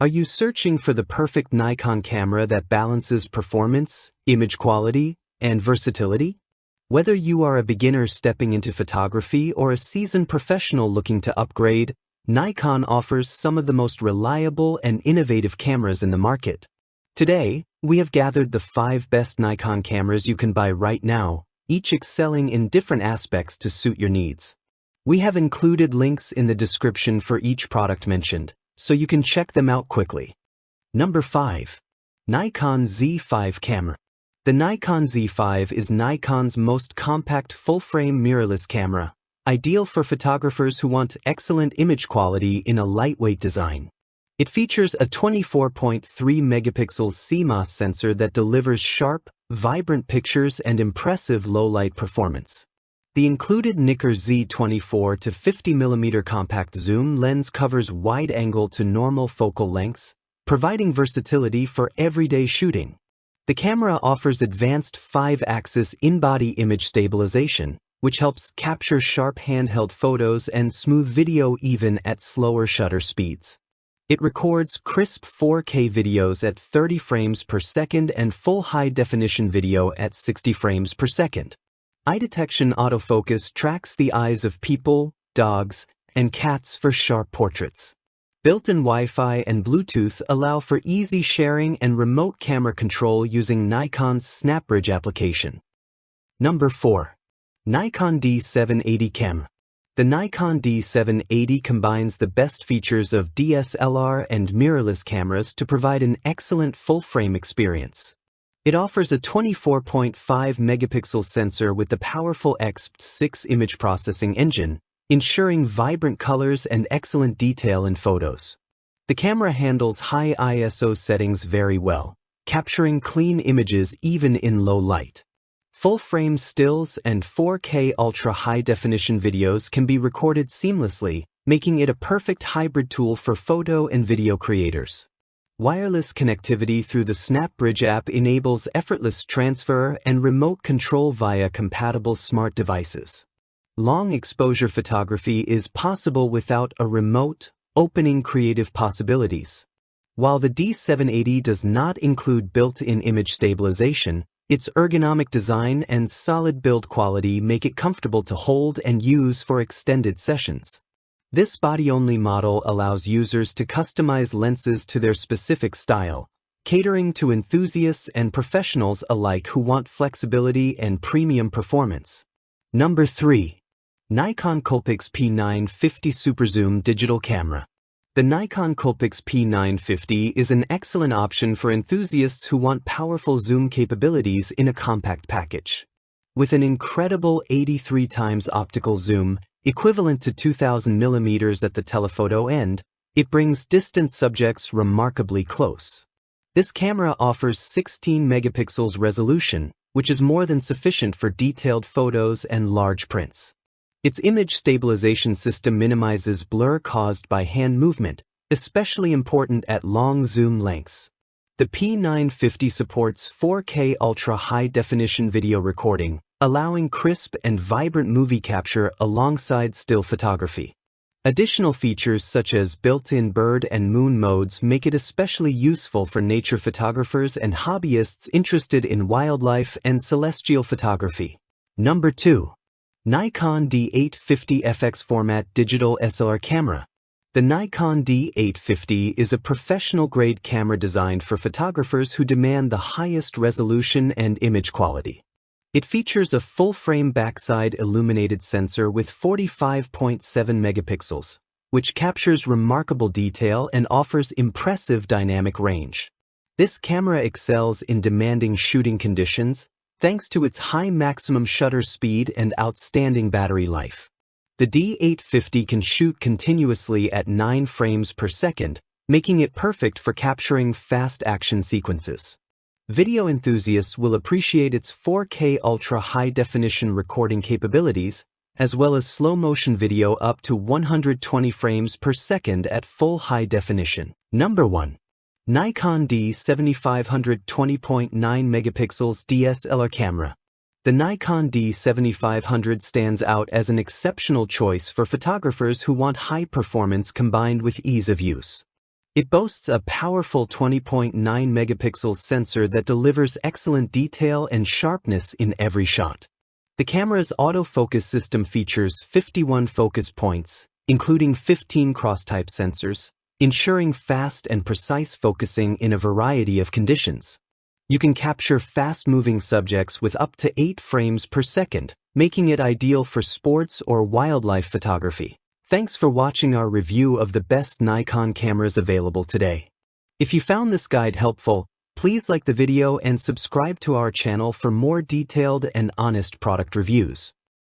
Are you searching for the perfect Nikon camera that balances performance, image quality, and versatility? Whether you are a beginner stepping into photography or a seasoned professional looking to upgrade, Nikon offers some of the most reliable and innovative cameras in the market. Today, we have gathered the 5 best Nikon cameras you can buy right now, each excelling in different aspects to suit your needs. We have included links in the description for each product mentioned, so you can check them out quickly. Number 5. Nikon Z5 camera. The Nikon Z5 is Nikon's most compact full-frame mirrorless camera, ideal for photographers who want excellent image quality in a lightweight design. It features a 24.3 megapixel CMOS sensor that delivers sharp, vibrant pictures and impressive low-light performance. The included Nikon Z 24 to 50mm compact zoom lens covers wide-angle to normal focal lengths, providing versatility for everyday shooting. The camera offers advanced 5-axis in-body image stabilization, which helps capture sharp handheld photos and smooth video even at slower shutter speeds. It records crisp 4K videos at 30 frames per second and full high-definition video at 60 frames per second. Eye detection autofocus tracks the eyes of people, dogs, and cats for sharp portraits. Built-in Wi-Fi and Bluetooth allow for easy sharing and remote camera control using Nikon's SnapBridge application. Number 4. Nikon D780 camera. The Nikon D780 combines the best features of DSLR and mirrorless cameras to provide an excellent full-frame experience. It offers a 24.5 megapixel sensor with the powerful X6 image processing engine, ensuring vibrant colors and excellent detail in photos. The camera handles high ISO settings very well, capturing clean images even in low light. Full-frame stills and 4K ultra-high-definition videos can be recorded seamlessly, making it a perfect hybrid tool for photo and video creators. Wireless connectivity through the SnapBridge app enables effortless transfer and remote control via compatible smart devices. Long exposure photography is possible without a remote, opening creative possibilities. While the D780 does not include built-in image stabilization, its ergonomic design and solid build quality make it comfortable to hold and use for extended sessions. This body-only model allows users to customize lenses to their specific style, catering to enthusiasts and professionals alike who want flexibility and premium performance. Number 3. Nikon COOLPIX P950 Super Zoom Digital Camera. The Nikon COOLPIX P950 is an excellent option for enthusiasts who want powerful zoom capabilities in a compact package. With an incredible 83x optical zoom, equivalent to 2000 mm at the telephoto end, it brings distant subjects remarkably close. This camera offers 16 megapixels resolution, which is more than sufficient for detailed photos and large prints. Its image stabilization system minimizes blur caused by hand movement, especially important at long zoom lengths. The P950 supports 4K ultra-high-definition video recording, allowing crisp and vibrant movie capture alongside still photography. Additional features such as built-in bird and moon modes make it especially useful for nature photographers and hobbyists interested in wildlife and celestial photography. Number 2. Nikon D850 FX Format Digital SLR Camera. The Nikon D850 is a professional-grade camera designed for photographers who demand the highest resolution and image quality. It features a full-frame backside illuminated sensor with 45.7 megapixels, which captures remarkable detail and offers impressive dynamic range. This camera excels in demanding shooting conditions, thanks to its high maximum shutter speed and outstanding battery life. The D850 can shoot continuously at 9 frames per second, making it perfect for capturing fast action sequences. Video enthusiasts will appreciate its 4K ultra-high-definition recording capabilities, as well as slow-motion video up to 120 frames per second at full high definition. Number 1. Nikon D7500 20.9 megapixels DSLR camera. The Nikon D7500 stands out as an exceptional choice for photographers who want high performance combined with ease of use. It boasts a powerful 20.9 megapixels sensor that delivers excellent detail and sharpness in every shot. The camera's autofocus system features 51 focus points, including 15 cross-type sensors, ensuring fast and precise focusing in a variety of conditions. You can capture fast-moving subjects with up to 8 frames per second, making it ideal for sports or wildlife photography. Thanks for watching our review of the best Nikon cameras available today. If you found this guide helpful, please like the video and subscribe to our channel for more detailed and honest product reviews.